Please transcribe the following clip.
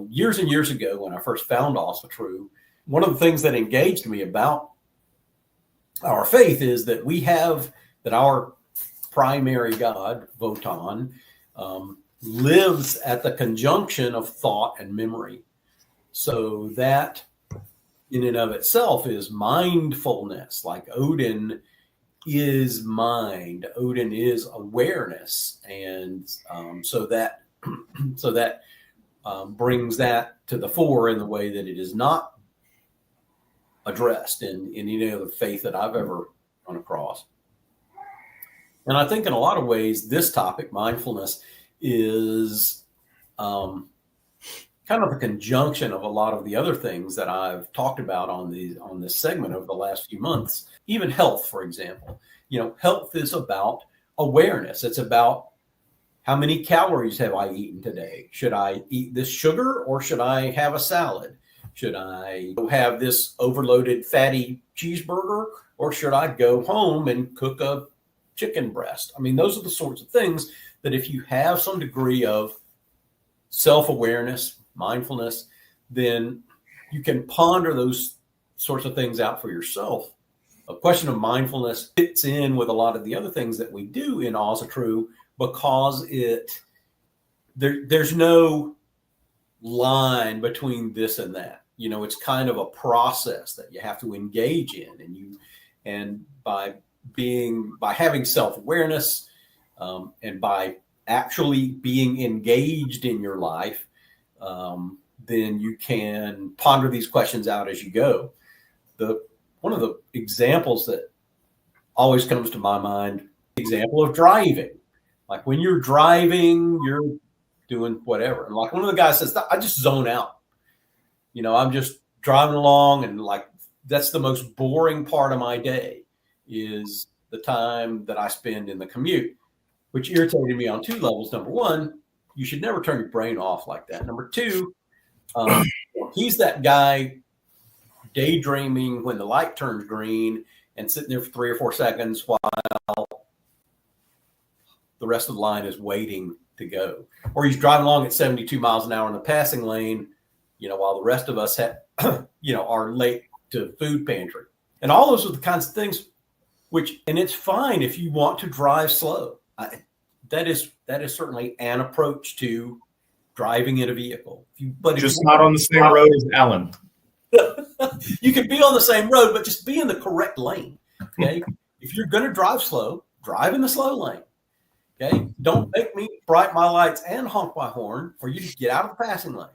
years and years ago, when I first found Asatru, one of the things that engaged me about our faith is that our primary God, Votan, lives at the conjunction of thought and memory. So that in and of itself is mindfulness. Like Odin is mind, Odin is awareness. And so that brings that to the fore in the way that it is not addressed in any other faith that I've ever run across. And I think in a lot of ways, this topic, mindfulness, is kind of a conjunction of a lot of the other things that I've talked about on this segment over the last few months. Even health, for example. Health is about awareness. It's about how many calories have I eaten today? Should I eat this sugar or should I have a salad? Should I have this overloaded fatty cheeseburger or should I go home and cook a chicken breast? I mean, those are the sorts of things that if you have some degree of self-awareness, mindfulness, then you can ponder those sorts of things out for yourself. A question of mindfulness fits in with a lot of the other things that we do in Asatru because there's no line between this and that. It's kind of a process that you have to engage in, and by having self-awareness and by actually being engaged in your life, then you can ponder these questions out as you go. One of the examples that always comes to my mind, example of driving. Like when you're driving, you're doing whatever. And like one of the guys says, I just zone out. I'm just driving along, and like that's the most boring part of my day is the time that I spend in the commute, which irritated me on two levels. Number one, you should never turn your brain off like that. Number two, he's that guy daydreaming when the light turns green and sitting there for 3 or 4 seconds while the rest of the line is waiting to go. Or he's driving along at 72 miles an hour in the passing lane, while the rest of us are late to food pantry. And all those are the kinds of things and it's fine if you want to drive slow. That is certainly an approach to driving in a vehicle. But just not on the same road as Alan. You can be on the same road, but just be in the correct lane. Okay. If you're going to drive slow, drive in the slow lane. Okay. Don't make me bright my lights and honk my horn for you to get out of the passing lane.